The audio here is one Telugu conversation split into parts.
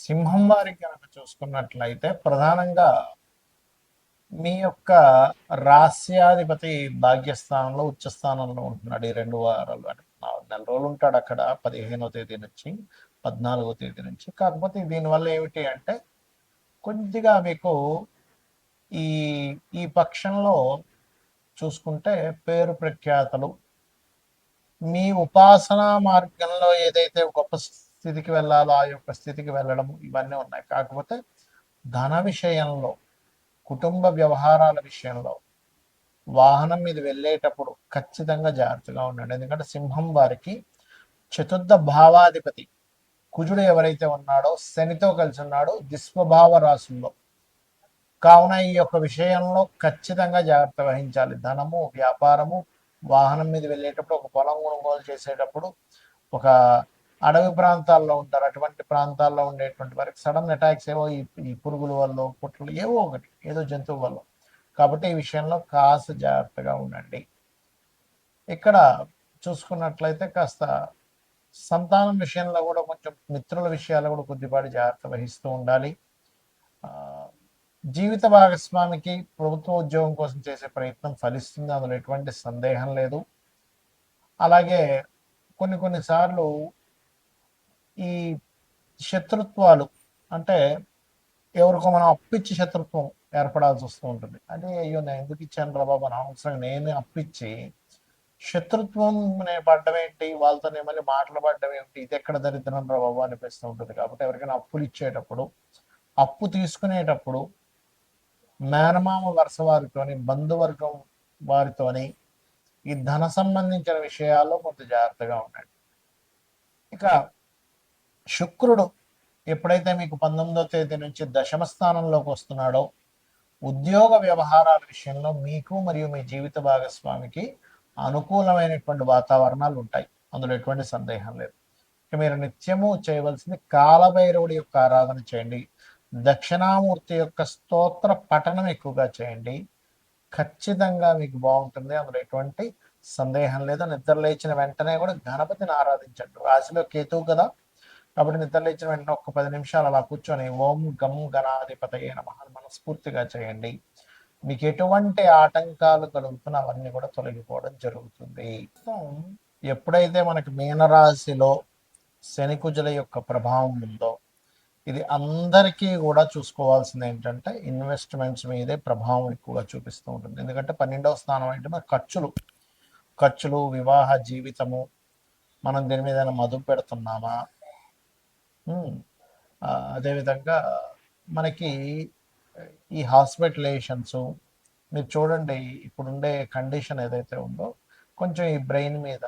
సింహం వారికి కనుక చూసుకున్నట్లయితే ప్రధానంగా మీ యొక్క రాస్యాధిపతి భాగ్యస్థానంలో ఉచ్చస్థానంలో ఉంటున్నాడు ఈ 2 వారాలు. అంటే 4 నెల రోజులు ఉంటాడు అక్కడ, 15వ తేదీ నుంచి 14వ తేదీ నుంచి. కాకపోతే దీనివల్ల ఏమిటి అంటే కొద్దిగా మీకు ఈ ఈ పక్షంలో చూసుకుంటే పేరు ప్రఖ్యాతలు, మీ ఉపాసనా మార్గంలో ఏదైతే గొప్ప స్థితికి వెళ్ళాలో ఆ యొక్క స్థితికి వెళ్ళడం ఇవన్నీ ఉన్నాయి. కాకపోతే ధన విషయంలో, కుటుంబ వ్యవహారాల విషయంలో, వాహనం మీద వెళ్ళేటప్పుడు ఖచ్చితంగా జాగ్రత్తగా ఉండండి. ఎందుకంటే సింహం వారికి చతుర్థ భావాధిపతి కుజుడు ఎవరైతే ఉన్నాడో శనితో కలిసి ఉన్నాడో దిస్వభావ రాశుల్లో. కావున ఈ యొక్క విషయంలో ఖచ్చితంగా జాగ్రత్త వహించాలి. ధనము, వ్యాపారము, వాహనం మీద వెళ్ళేటప్పుడు, ఒక పొలం కొనుగోలు చేసేటప్పుడు, ఒక అడవి ప్రాంతాల్లో ఉంటారు, అటువంటి ప్రాంతాల్లో ఉండేటువంటి వారికి సడన్ అటాక్స్ ఏవో ఈ పురుగుల వల్ల, పుట్లు ఏవో ఒకటి, ఏదో జంతువు వల్ల. కాబట్టి ఈ విషయంలో కాస్త జాగ్రత్తగా ఉండండి. ఇక్కడ చూసుకున్నట్లయితే కాస్త సంతానం విషయంలో కూడా కొంచెం మిత్రుల విషయాల్లో కూడా కొద్దిపాటి జాగ్రత్త వహిస్తూ ఉండాలి. జీవిత భాగస్వామికి ప్రభుత్వ ఉద్యోగం కోసం చేసే ప్రయత్నం ఫలిస్తుంది, అందులో ఎటువంటి సందేహం లేదు. అలాగే కొన్నిసార్లు ఈ శత్రుత్వాలు, అంటే ఎవరికో మనం అప్పిచ్చి శత్రుత్వం ఏర్పడాల్సి వస్తూ ఉంటుంది. అంటే అయ్యో నేను ఎందుకు ఇచ్చాను రా బాబు, అనవసరంగా నేను అప్పిచ్చి శత్రుత్వం పడ్డం ఏంటి, వాళ్ళతో మళ్ళీ మాటలు పడ్డం ఏంటి, ఇది ఎక్కడ దరిద్రం రా బాబు అనిపిస్తూ ఉంటుంది. కాబట్టి ఎవరికైనా అప్పులు ఇచ్చేటప్పుడు, అప్పు తీసుకునేటప్పుడు మేనమామ వరుస వారితోని, బంధువర్గం వారితోని ఈ ధన సంబంధించిన విషయాల్లో కొంత జాగ్రత్తగా ఉండండి. ఇక శుక్రుడు ఎప్పుడైతే మీకు 19వ తేదీ నుంచి దశమ స్థానంలోకి వస్తున్నాడో ఉద్యోగ వ్యవహారాల విషయంలో మీకు మరియు మీ జీవిత భాగస్వామికి అనుకూలమైనటువంటి వాతావరణాలు ఉంటాయి, అందులో ఎటువంటి సందేహం లేదు. ఇక మీరు నిత్యము చేయవలసింది కాలభైరవుడి యొక్క ఆరాధన చేయండి, దక్షిణామూర్తి యొక్క స్తోత్ర పఠనం ఎక్కువగా చేయండి. ఖచ్చితంగా మీకు బాగుంటుంది, అందులో ఎటువంటి సందేహం లేదు. నిద్ర లేచిన వెంటనే కూడా గణపతిని ఆరాధించండి. రాశిలో కేతువు కదా, కాబట్టి నిద్ర లేచిన వెంటనే ఒక 10 నిమిషాలు అలా కూర్చొని ఓం గం గణాధిపతయే నమః మనస్ఫూర్తిగా చేయండి. మీకు ఎటువంటి ఆటంకాలు కలుగుతున్నా అవన్నీ కూడా తొలగిపోవడం జరుగుతుంది. ఎప్పుడైతే మనకి మీనరాశిలో శని కుజుల యొక్క ప్రభావం ఉందో, ఇది అందరికీ కూడా చూసుకోవాల్సింది ఏంటంటే ఇన్వెస్ట్మెంట్స్ మీదే ప్రభావం ఎక్కువగా చూపిస్తూ ఉంటుంది. ఎందుకంటే 12వ స్థానం అంటే మన ఖర్చులు, వివాహ జీవితము, మనం దీని మీద మదుపు పెడుతున్నామా, అదేవిధంగా మనకి ఈ హాస్పిటలైజేషన్స్, మీరు చూడండి ఇప్పుడుండే కండిషన్ ఏదైతే ఉందో కొంచెం ఈ బ్రెయిన్ మీద,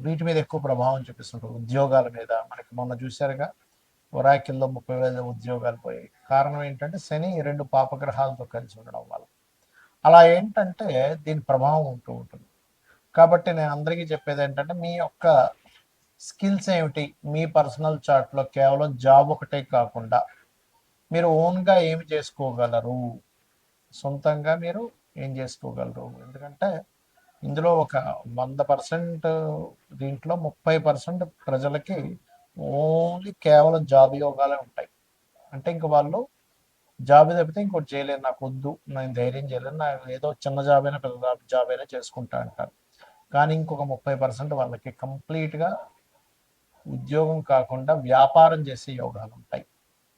వీటి మీద ఎక్కువ ప్రభావం చూపిస్తుంటుంది. ఉద్యోగాల మీద మనకి మొన్న చూశారుగా, ఒరాకిల్లో 30,000 ఉద్యోగాలు పోయాయి. కారణం ఏంటంటే శని 2 పాపగ్రహాలతో కలిసి ఉండడం వల్ల. అలా ఏంటంటే దీని ప్రభావం ఉంటూ ఉంటుంది. కాబట్టి నేను అందరికీ చెప్పేది ఏంటంటే మీ యొక్క స్కిల్స్ ఏమిటి, మీ పర్సనల్ చార్ట్లో కేవలం జాబ్ ఒకటే కాకుండా మీరు ఓన్గా ఏమి చేసుకోగలరు, సొంతంగా మీరు ఏం చేసుకోగలరు. ఎందుకంటే ఇందులో ఒక 100% దీంట్లో 30% ప్రజలకి ఓన్లీ కేవలం జాబ్ యోగాలే ఉంటాయి. అంటే ఇంక వాళ్ళు జాబ్ తప్పితే ఇంకోటి చేయలేను, నాకు వద్దు, నేను ధైర్యం చేయలేను, నాకు ఏదో చిన్న జాబ్ అయినా పెద్ద జాబ్ అయినా చేసుకుంటా అంటారు. కానీ ఇంకొక 30% వాళ్ళకి కంప్లీట్గా ఉద్యోగం కాకుండా వ్యాపారం చేసే యోగాలు ఉంటాయి.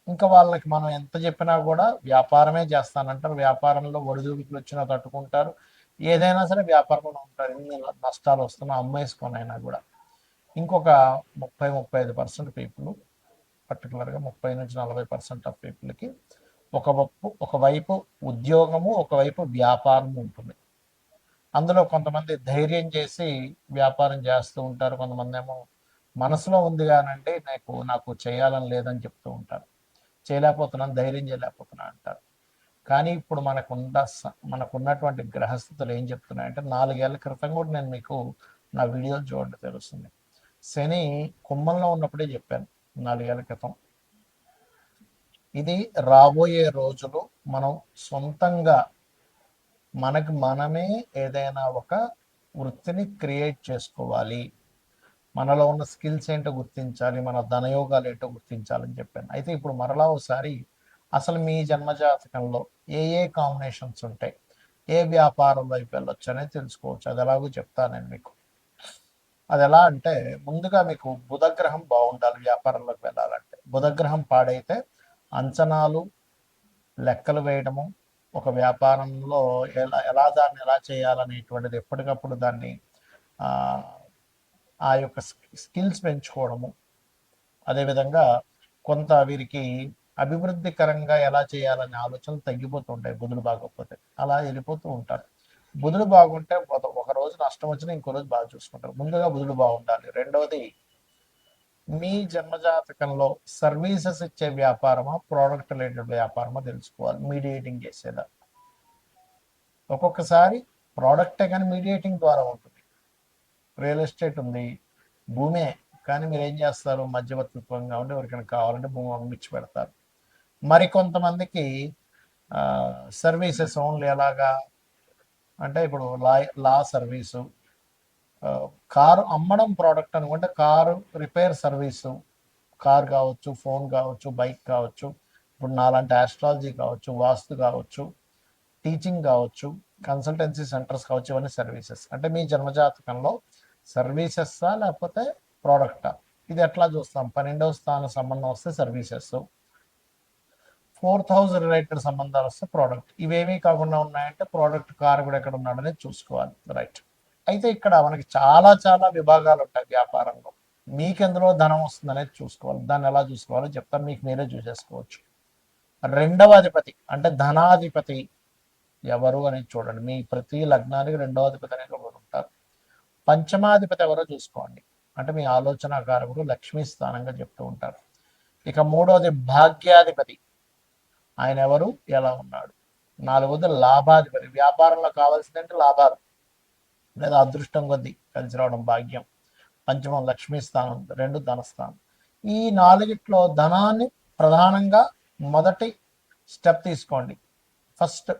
ఇంకా వాళ్ళకి మనం ఎంత చెప్పినా కూడా వ్యాపారమే చేస్తానంటారు. వ్యాపారంలో ఒడిదుడుకులు వచ్చినా తట్టుకుంటారు, ఏదైనా సరే వ్యాపారంలో ఉంటారు. ఎన్ని నష్టాలు వస్తున్నా అమ్మేసుకొనైనా కూడా. ఇంకొక 30-35% పీపుల్, పర్టికులర్గా 30-40% ఆఫ్ పీపుల్కి ఒకవైపు ఉద్యోగము, ఒకవైపు వ్యాపారము ఉంటుంది. అందులో కొంతమంది ధైర్యం చేసి వ్యాపారం చేస్తూ ఉంటారు, కొంతమంది ఏమో మనసులో ఉంది కానంటే నాకు చేయాలని లేదని చెప్తూ ఉంటారు, చేయలేకపోతున్నాను, ధైర్యం చేయలేకపోతున్నా అంటారు. కానీ ఇప్పుడు మనకున్నటువంటి గ్రహస్థితులు ఏం చెప్తున్నాయంటే 4 ఏళ్ల క్రితం కూడా నేను మీకు నా వీడియోలు చూడండి తెలుస్తుంది. శని కుంభంలో ఉన్నప్పుడే చెప్పాను 4 ఏళ్ల క్రితం. ఇది రాబోయే రోజులు మనం సొంతంగా మనమే ఏదైనా ఒక వృత్తిని క్రియేట్ చేసుకోవాలి. మనలో ఉన్న స్కిల్స్ ఏంటో గుర్తించాలి, మన ధనయోగాలు ఏంటో గుర్తించాలని చెప్పాను. అయితే ఇప్పుడు మరలా ఒకసారి అసలు మీ జన్మజాతకంలో ఏ ఏ కాంబినేషన్స్ ఉంటాయి, ఏ వ్యాపారం వైపు వెళ్ళొచ్చు అనేది తెలుసుకోవచ్చు. అది ఎలాగో చెప్తాను నేను మీకు. అది ఎలా అంటే, ముందుగా మీకు బుధగ్రహం బాగుండాలి వ్యాపారంలోకి వెళ్ళాలంటే. బుధగ్రహం పాడైతే అంచనాలు, లెక్కలు వేయడము, ఒక వ్యాపారంలో దాన్ని ఎలా చేయాలనేటువంటిది ఎప్పటికప్పుడు దాన్ని ఆ యొక్క స్కిల్స్ పెంచుకోవడము, అదేవిధంగా కొంత వీరికి అభివృద్ధికరంగా ఎలా చేయాలనే ఆలోచనలు తగ్గిపోతుంటాయి బుధుడు బాగోకపోతే. అలా వెళ్ళిపోతూ ఉంటారు. బుధుడు బాగుంటే ఒక రోజు నష్టం వచ్చినా ఇంకో రోజు బాగా చూసుకుంటారు. ముందుగా బుధుడు బాగుండాలి. రెండవది, మీ జన్మజాతకంలో సర్వీసెస్ ఇచ్చే వ్యాపారమా, ప్రోడక్ట్ రిలేటెడ్ వ్యాపారమా తెలుసుకోవాలి. మీడియేటింగ్ చేసేదా. ఒక్కొక్కసారి ప్రోడక్టే కానీ మీడియేటింగ్ ద్వారా ఉంటుంది. రియల్ ఎస్టేట్ ఉంది, భూమే, కానీ మీరు ఏం చేస్తారు, మధ్యవర్తిత్వంగా ఉండి ఎవరికైనా కావాలంటే భూమి అమ్మిచ్చి పెడతారు. మరికొంతమందికి సర్వీసెస్ ఓన్లీ ఎలాగా అంటే, ఇప్పుడు లా సర్వీసు, కారు అమ్మడం ప్రోడక్ట్ అనుకుంటే కారు రిపేర్ సర్వీసు, కార్ కావచ్చు, ఫోన్ కావచ్చు, బైక్ కావచ్చు, ఇప్పుడు నాలాంటి ఆస్ట్రాలజీ కావచ్చు, వాస్తు కావచ్చు, టీచింగ్ కావచ్చు, కన్సల్టెన్సీ సెంటర్స్ కావచ్చు, ఇవన్నీ సర్వీసెస్. అంటే మీ జన్మజాతకంలో సర్వీసెస్సా లేకపోతే ప్రోడక్టా, ఇది ఎట్లా చూస్తాం. 12వ స్థాన సంబంధం వస్తే సర్వీసెస్, 4th హౌస్ రిలేటెడ్ సంబంధాలు వస్తే ప్రోడక్ట్. ఇవేమీ కాకుండా ఉన్నాయంటే ప్రోడక్ట్, కార్ కూడా ఎక్కడ ఉన్నాడనేది చూసుకోవాలి. రైట్. అయితే ఇక్కడ మనకి చాలా చాలా విభాగాలు ఉంటాయి వ్యాపారంలో. మీకు ఎందులో ధనం వస్తుంది అనేది చూసుకోవాలి. దాన్ని ఎలా చూసుకోవాలో చెప్తాను, మీకు మీరే చూసేసుకోవచ్చు. రెండవ అధిపతి అంటే ధనాధిపతి ఎవరు అనేది చూడండి. మీ ప్రతి లగ్నానికి రెండవ అధిపతి అనేది ఒకరు ఉంటారు. పంచమాధిపతి ఎవరో చూసుకోండి. అంటే మీ ఆలోచన కారకుడు, లక్ష్మీ స్థానంగా చెప్తూ ఉంటారు. ఇక మూడవది భాగ్యాధిపతి, ఆయన ఎవరు, ఎలా ఉన్నాడు. నాలుగవది లాభాధిపతి, వ్యాపారంలో కావాల్సిందంటే లాభాలు లేదా అదృష్టం కొద్దీ కలిసి రావడం, భాగ్యం. పంచమం లక్ష్మీ స్థానం, రెండు ధనస్థానం. ఈ నాలుగిట్లో ధనాన్ని ప్రధానంగా మొదటి స్టెప్ తీసుకోండి. ఫస్ట్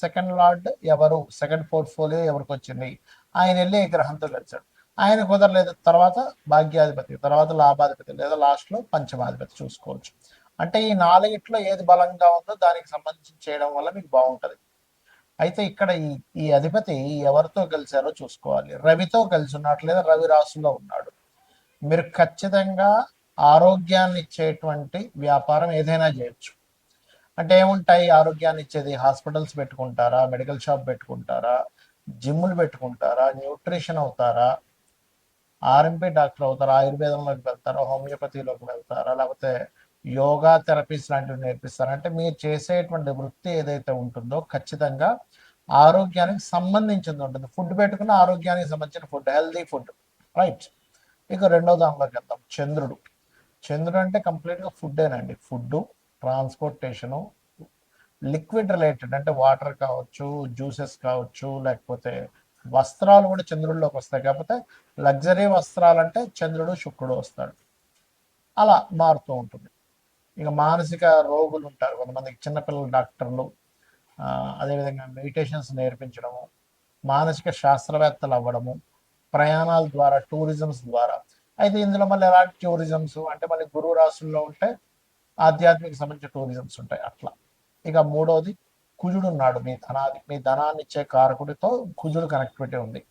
సెకండ్ లార్డ్ ఎవరు, సెకండ్ పోర్ట్ఫోలియో ఎవరికి వచ్చింది, ఆయన వెళ్ళి ఏ గ్రహంతో కలిసాడు. ఆయన కుదరలేదు, తర్వాత భాగ్యాధిపతి, తర్వాత లాభాధిపతి, లేదా లాస్ట్లో పంచమాధిపతి చూసుకోవచ్చు. అంటే ఈ నాలుగిట్లో ఏది బలంగా ఉందో దానికి సంబంధించి చేయడం వల్ల మీకు బాగుంటుంది. అయితే ఇక్కడ ఈ అధిపతి ఎవరితో కలిశారో చూసుకోవాలి. రవితో కలిసి ఉన్నాడు, లేదా రవి రాశిలో ఉన్నాడు. మీరు ఖచ్చితంగా ఆరోగ్యాన్ని ఇచ్చేటువంటి వ్యాపారం ఏదైనా చేయొచ్చు. అంటే ఏముంటాయి ఆరోగ్యాన్ని ఇచ్చేది, హాస్పిటల్స్ పెట్టుకుంటారా, మెడికల్ షాప్ పెట్టుకుంటారా, జిమ్లు పెట్టుకుంటారా, న్యూట్రిషన్ అవుతారా, ఆర్ఎంపీ డాక్టర్ అవుతారా, ఆయుర్వేదంలోకి వెళ్తారా, హోమియోపతిలోకి వెళ్తారా, లేకపోతే యోగా థెరపీస్ లాంటివి నేర్పిస్తారా. అంటే మీరు చేసేటువంటి వృత్తి ఏదైతే ఉంటుందో ఖచ్చితంగా ఆరోగ్యానికి సంబంధించింది ఉంటుంది. ఫుడ్ పెట్టుకున్న ఆరోగ్యానికి సంబంధించిన ఫుడ్, హెల్దీ ఫుడ్. రైట్. ఇక రెండో దానిలోకి వెళ్తాం, చంద్రుడు. చంద్రుడు అంటే కంప్లీట్గా ఫుడ్డేనండి. ఫుడ్, ట్రాన్స్పోర్టేషను, లిక్విడ్ రిలేటెడ్ అంటే వాటర్ కావచ్చు, జ్యూసెస్ కావచ్చు, లేకపోతే వస్త్రాలు కూడా చంద్రుడిలోకి వస్తాయి. కాకపోతే లగ్జరీ వస్త్రాలు అంటే చంద్రుడు, శుక్రుడు వస్తాడు. అలా మారుతూ ఉంటుంది. ఇక మానసిక రోగులు ఉంటారు కొంతమందికి, చిన్నపిల్లల డాక్టర్లు, అదేవిధంగా మెడిటేషన్స్ నేర్పించడము, మానసిక శాస్త్రవేత్తలు అవ్వడము, ప్రయాణాల ద్వారా, టూరిజమ్స్ ద్వారా. అయితే ఇందులో మళ్ళీ ఎలాంటి టూరిజమ్స్ అంటే, మళ్ళీ గురువు రాశుల్లో ఉంటే ఆధ్యాత్మిక సంబంధించిన టూరిజమ్స్ ఉంటాయి అట్లా. ఇక మూడవది, కుజుడు ఉన్నాడు మీ ధనాన్ని ఇచ్చే కారకుడితో కుజుడు కనెక్టివిటీ ఉంది.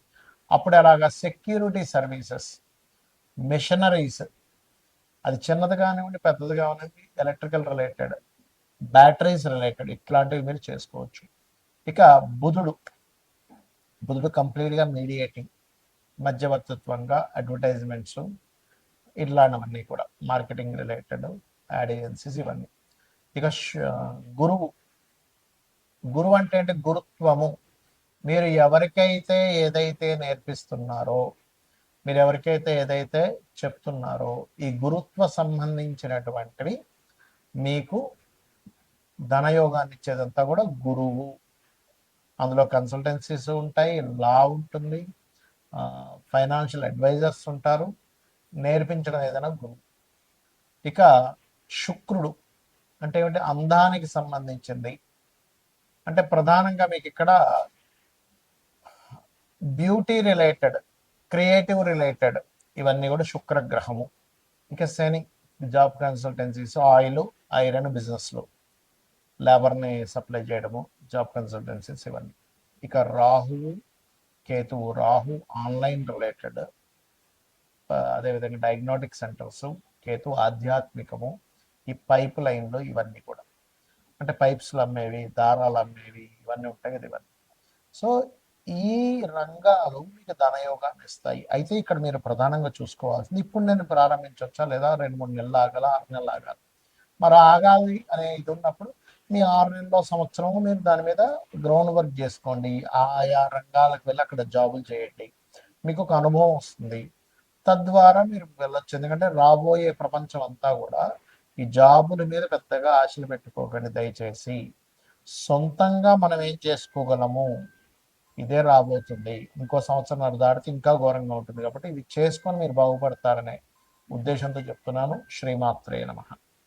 అప్పుడు ఎలాగా, సెక్యూరిటీ సర్వీసెస్, మిషనరీస్, అది చిన్నది కానివ్వండి, పెద్దది కానివ్వండి, ఎలక్ట్రికల్ రిలేటెడ్, బ్యాటరీస్ రిలేటెడ్, ఇట్లాంటివి మీరు చేసుకోవచ్చు. ఇక బుధుడు కంప్లీట్గా మీడియేటింగ్, మధ్యవర్తిత్వంగా, అడ్వర్టైజ్మెంట్స్, ఇట్లాంటివన్నీ కూడా మార్కెటింగ్ రిలేటెడ్, యాడ్ ఏజెన్సీస్, ఇవన్నీ. ఇక గురువు అంటే గురుత్వము. మీరు ఎవరికైతే ఏదైతే నేర్పిస్తున్నారో, మీరు ఎవరికైతే ఏదైతే చెప్తున్నారో, ఈ గురుత్వ సంబంధించినటువంటివి మీకు ధనయోగాన్ని ఇచ్చేదంతా కూడా గురువు. అందులో కన్సల్టెన్సీస్ ఉంటాయి, లా ఉంటుంది, ఫైనాన్షియల్ అడ్వైజర్స్ ఉంటారు, నేర్పించడం ఏదైనా గురువు. ఇక శుక్రుడు అంటే ఏమిటి, అందానికి సంబంధించింది. అంటే ప్రధానంగా మీకు ఇక్కడ బ్యూటీ రిలేటెడ్, క్రియేటివ్ రిలేటెడ్, ఇవన్నీ కూడా శుక్రగ్రహము. ఇక శని జాబ్ కన్సల్టెన్సీస్, ఆయిల్, ఐరన్ బిజినెస్లు, లేబర్ని సప్లై చేయడము, జాబ్ కన్సల్టెన్సీస్ ఇవన్నీ. ఇక రాహువు కేతువు, రాహు ఆన్లైన్ రిలేటెడ్, అదేవిధంగా డయాగ్నోటిక్ సెంటర్స్, కేతు ఆధ్యాత్మికము, ఈ పైప్ లైన్లు ఇవన్నీ కూడా, అంటే పైప్స్లు అమ్మేవి, దారాలు అమ్మేవి, ఇవన్నీ ఉంటాయి కదా ఇవన్నీ. సో ఈ రంగాలు మీకు ధనయోగాన్ని ఇస్తాయి. అయితే ఇక్కడ మీరు ప్రధానంగా చూసుకోవాల్సింది, ఇప్పుడు నేను ప్రారంభించవచ్చా లేదా 2-3 నెలలు ఆగాల, 6 నెలలు ఆగాలి. మరి ఆగాలి అనే ఇది ఉన్నప్పుడు మీ 6 నెలలో సంవత్సరం మీరు దాని మీద గ్రౌండ్ వర్క్ చేసుకోండి. ఆయా రంగాలకు వెళ్ళి అక్కడ జాబులు చేయండి. మీకు ఒక అనుభవం వస్తుంది. తద్వారా మీరు వెళ్ళొచ్చు. ఎందుకంటే రాబోయే ప్రపంచం అంతా కూడా ఈ జాబుల మీద పెద్దగా ఆశలు పెట్టుకోకండి దయచేసి. సొంతంగా మనం ఏం చేసుకోగలము ఇదే రాబోతుంది. ఇంకో సంవత్సరం దాటితే ఇంకా ఘోరంగా ఉంటుంది. కాబట్టి ఇది చేసుకొని మీరు బాగుపడతారనే ఉద్దేశంతో చెప్తున్నాను. శ్రీమాత్రే నమః.